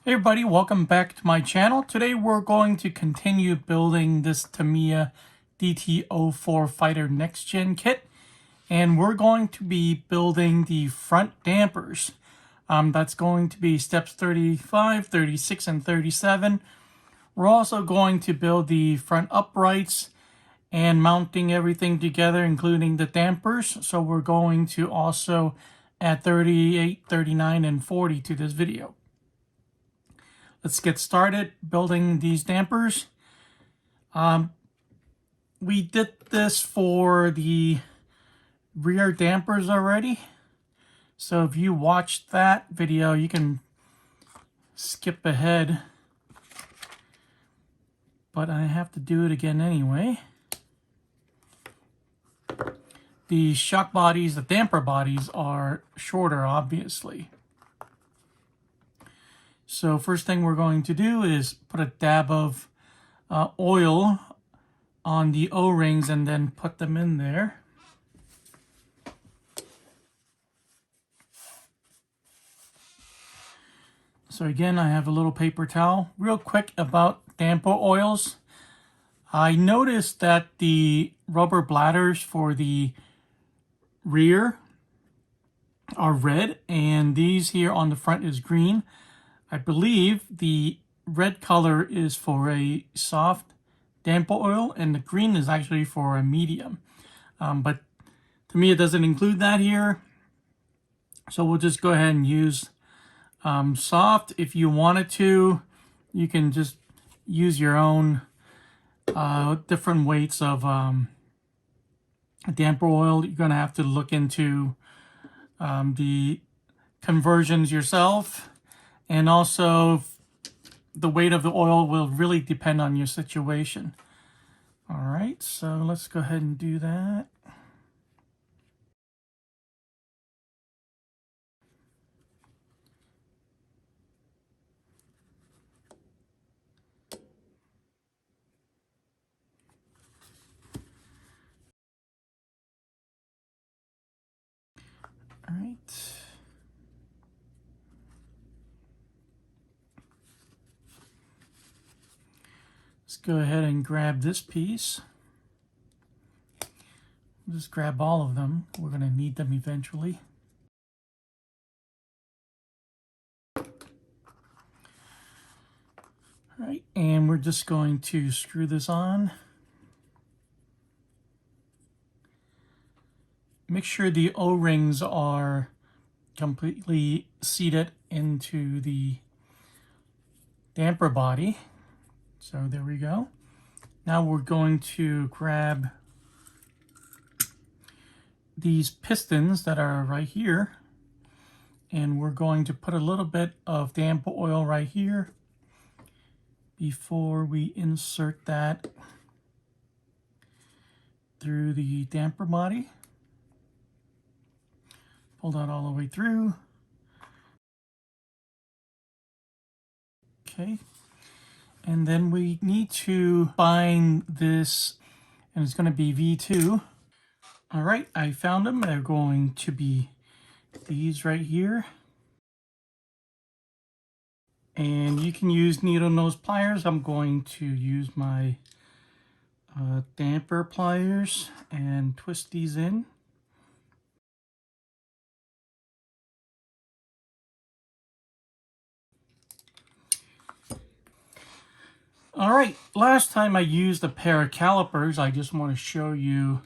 Hey everybody, welcome back to my channel. Today we're going to continue building this Tamiya DT04 Fighter NXGEN kit, and we're going to be building the front dampers. That's going to be steps 35, 36, and 37. We're also going to build the front uprights and mounting everything together, including the dampers. So we're going to also add 38, 39, and 40 to this video. Let's get started building these dampers. We did this for the rear dampers already. So if you watched that video, you can skip ahead. But I have to do it again anyway. The shock bodies, the damper bodies are shorter, obviously. So first thing we're going to do is put a dab of oil on the O-rings and then put them in there. So again, I have a little paper towel. Real quick about damper oils. I noticed that the rubber bladders for the rear are red and these here on the front is green. I believe the red color is for a soft damper oil and the green is actually for a medium. But to me, it doesn't include that here. So we'll just go ahead and use soft. If you wanted to, you can just use your own different weights of damper oil. You're going to have to look into the conversions yourself. And also, the weight of the oil will really depend on your situation. All right, so let's go ahead and do that. All right. Let's go ahead and grab this piece. Just grab all of them. We're going to need them eventually. All right, and we're just going to screw this on. Make sure the O-rings are completely seated into the damper body. So there we go. Now we're going to grab these pistons that are right here, and we're going to put a little bit of damper oil right here before we insert that through the damper body. Pull that all the way through. Okay. And then we need to bind this, and it's going to be V2. All right, I found them. They're going to be these right here. And you can use needle nose pliers. I'm going to use my damper pliers and twist these in. All right, last time I used a pair of calipers. I just want to show you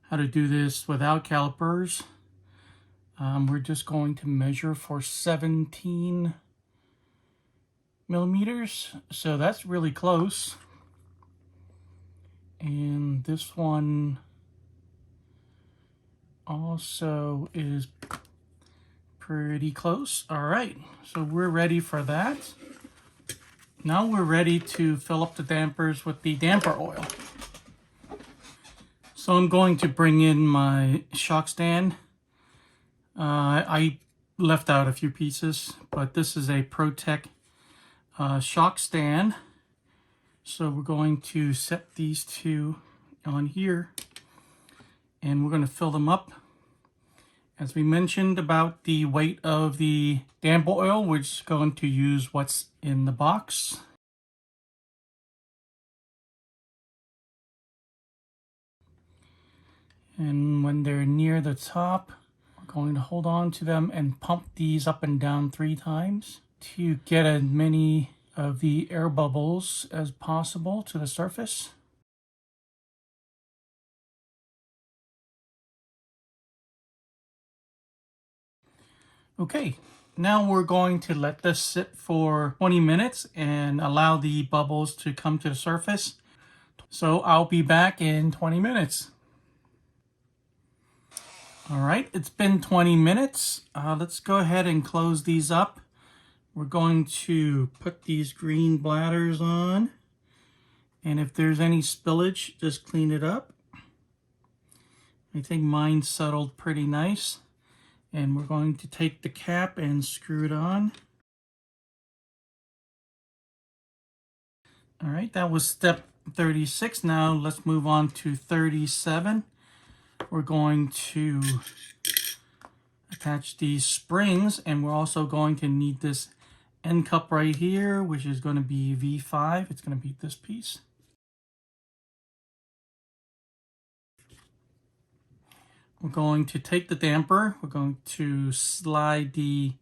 how to do this without calipers. We're just going to measure for 17 millimeters. So that's really close. And this one also is pretty close. All right, so we're ready for that. Now we're ready to fill up the dampers with the damper oil. So I'm going to bring in my shock stand. I left out a few pieces, but this is a ProTech shock stand. So we're going to set these two on here, and we're going to fill them up. As we mentioned about the weight of the damper oil, we're just going to use what's in the box. And when they're near the top, we're going to hold on to them and pump these up and down 3 times to get as many of the air bubbles as possible to the surface. Okay, now we're going to let this sit for 20 minutes and allow the bubbles to come to the surface. So I'll be back in 20 minutes. All right, it's been 20 minutes. Let's go ahead and close these up. We're going to put these green bladders on. And if there's any spillage, just clean it up. I think mine settled pretty nice. And we're going to take the cap and screw it on. All right, that was step 36. Now let's move on to 37. We're going to attach these springs, and we're also going to need this end cup right here, which is going to be V5. It's going to be this piece. We're going to take the damper. We're going to slide the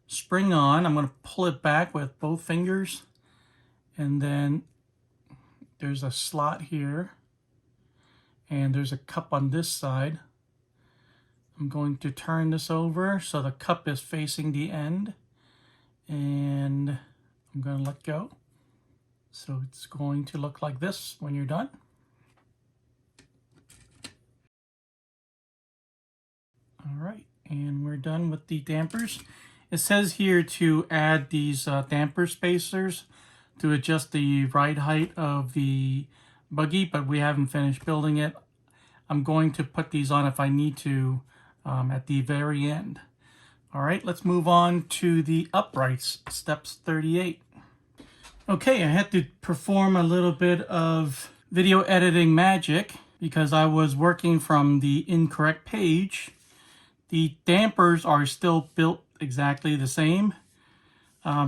spring on. I'm going to pull it back with both fingers. And then there's a slot here. And there's a cup on this side. I'm going to turn this over so the cup is facing the end. And I'm going to let go. So it's going to look like this when you're done. All right, and we're done with the dampers. It says here to add these damper spacers to adjust the ride height of the buggy, but we haven't finished building it. I'm going to put these on if I need to at the very end. All right, let's move on to the uprights, steps 38. Okay, I had to perform a little bit of video editing magic because I was working from the incorrect page. The dampers are still built exactly the same.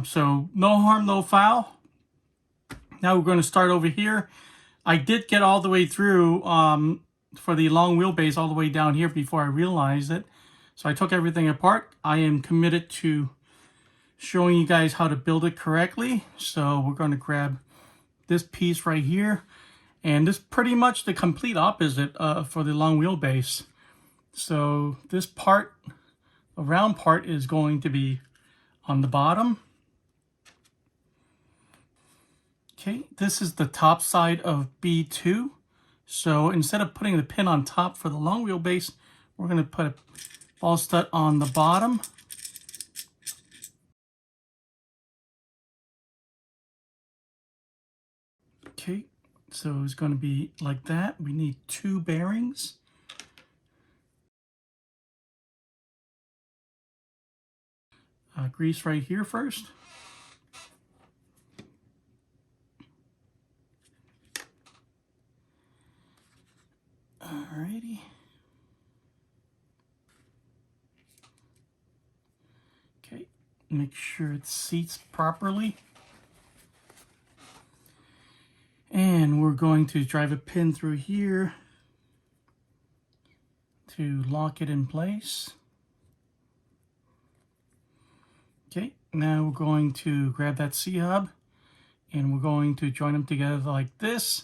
So no harm, no foul. Now we're going to start over here. I did get all the way through for the long wheelbase all the way down here before I realized it. So I took everything apart. I am committed to showing you guys how to build it correctly. So we're going to grab this piece right here. And this is pretty much the complete opposite for the long wheelbase. So this part, the round part, is going to be on the bottom. Okay, this is the top side of B2. So instead of putting the pin on top for the long wheelbase, we're going to put a ball stud on the bottom. Okay, so it's going to be like that. We need 2 bearings. Grease right here first. Alrighty. Okay, make sure it seats properly. And we're going to drive a pin through here to lock it in place. Okay, now we're going to grab that C-hub and we're going to join them together like this.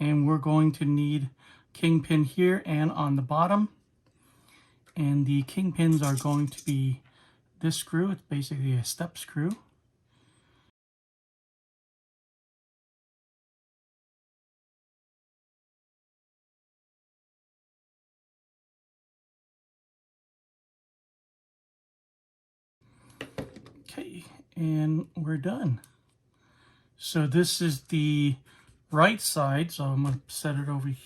And we're going to need kingpin here and on the bottom. And the kingpins are going to be this screw. It's basically a step screw. Okay, and we're done. So this is the right side, so I'm going to set it over here.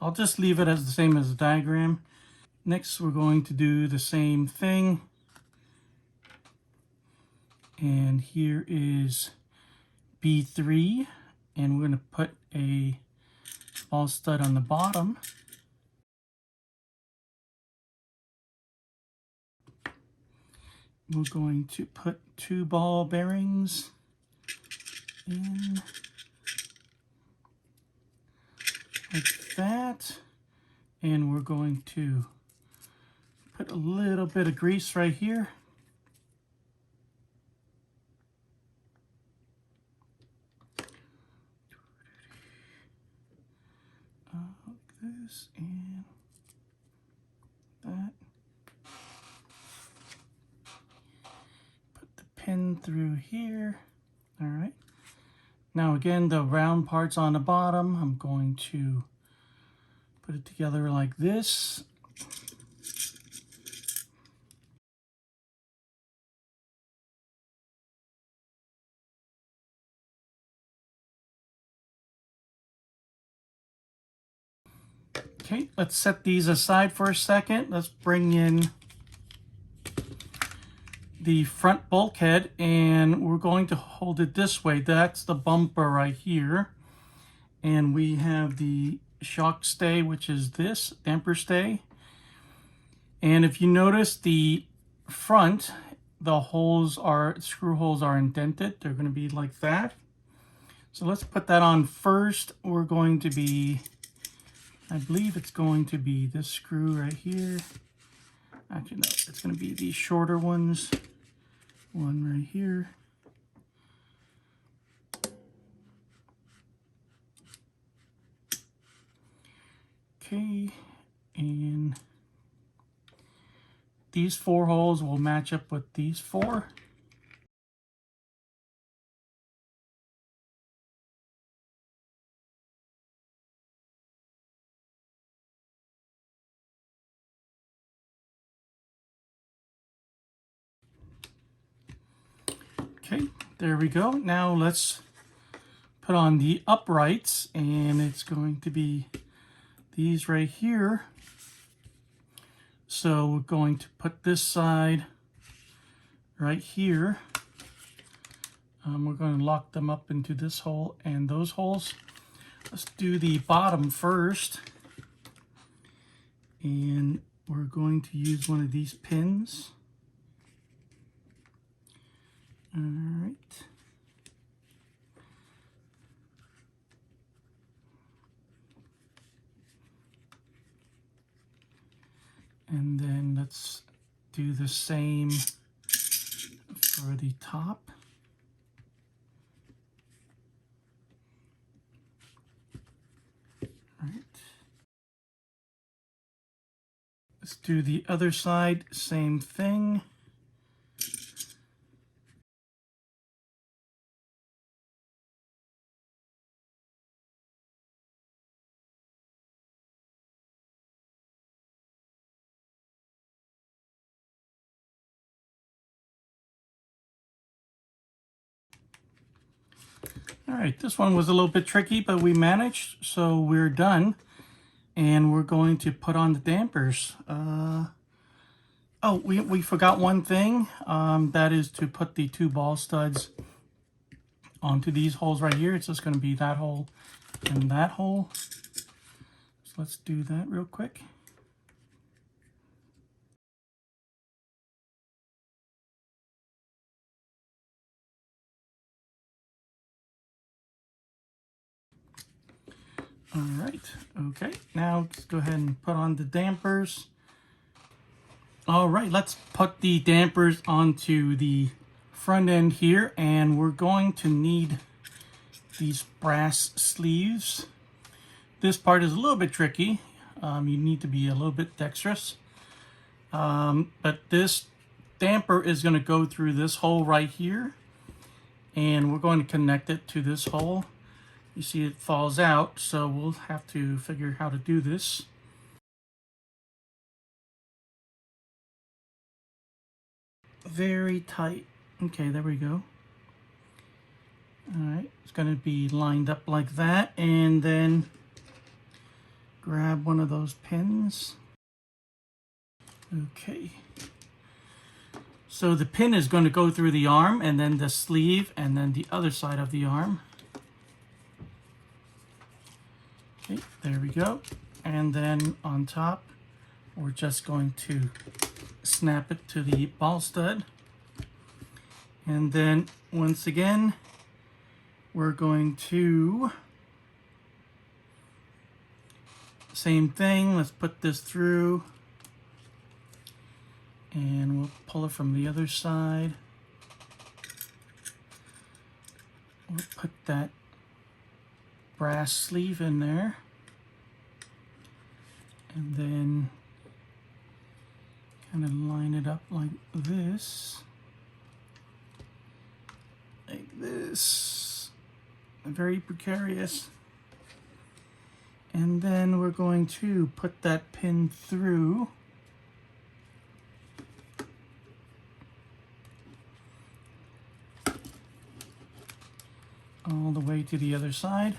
I'll just leave it as the same as the diagram. Next, we're going to do the same thing. And here is B3, and we're going to put a ball stud on the bottom. we're going to put 2 ball bearings in like that, and we're going to put a little bit of grease right here. Like this and that. Put the pin through here. All right. Now again, the round parts on the bottom, I'm going to put it together like this. Okay, let's set these aside for a second. Let's bring in the front bulkhead, and we're going to hold it this way. That's the bumper right here. And we have the shock stay, which is this, damper stay. And if you notice, the front, the screw holes are indented. They're going to be like that. So let's put that on first. We're going to be, I believe it's going to be this screw right here. Actually, no, it's going to be these shorter ones. One right here. Okay, and these 4 holes will match up with these 4. Okay, there we go. Now let's put on the uprights, and it's going to be these right here. So we're going to put this side right here. We're going to lock them up into this hole and those holes. Let's do the bottom first. And we're going to use one of these pins. All right. And then let's do the same for the top. All right. Let's do the other side, same thing. All right, this one was a little bit tricky, but we managed, so we're done. And we're going to put on the dampers. Oh, we forgot one thing. That is to put the 2 ball studs onto these holes right here. It's just going to be that hole and that hole. So let's do that real quick. All right, okay, now let's go ahead and put on the dampers. All right, let's put the dampers onto the front end here, and we're going to need these brass sleeves. This part is a little bit tricky. You need to be a little bit dexterous. But this damper is going to go through this hole right here, and we're going to connect it to this hole. You see it falls out, so we'll have to figure how to do this. Very tight. Okay, there we go. All right, it's going to be lined up like that, and then grab one of those pins. Okay. So the pin is going to go through the arm, and then the sleeve, and then the other side of the arm. Okay, there we go. And then on top, we're just going to snap it to the ball stud. And then once again, we're going to, same thing, let's put this through and we'll pull it from the other side. We'll put that brass sleeve in there and then kind of line it up like this. Like this. Very precarious. And then we're going to put that pin through. All the way to the other side.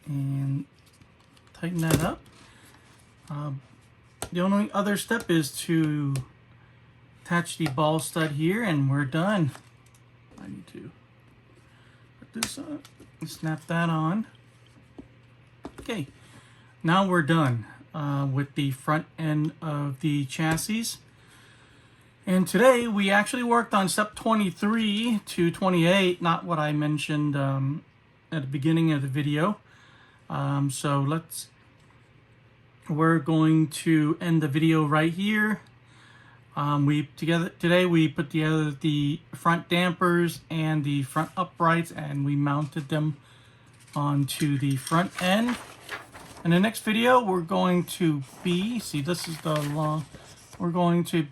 And tighten that up. The only other step is to attach the ball stud here and we're done. I need to put this on, snap that on. Okay, now we're done with the front end of the chassis. And today we actually worked on step 23 to 28, not what I mentioned at the beginning of the video. So we're going to end the video right here. Today we put together the front dampers and the front uprights and we mounted them onto the front end. In the next video we're going to be, see this is the long, we're going to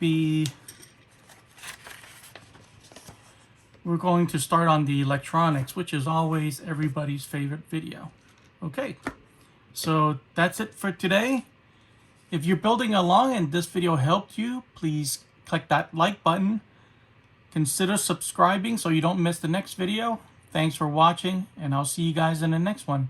start on the electronics, which is always everybody's favorite video. Okay, so that's it for today. If you're building along and this video helped you, please click that like button. Consider subscribing so you don't miss the next video. Thanks for watching, and I'll see you guys in the next one.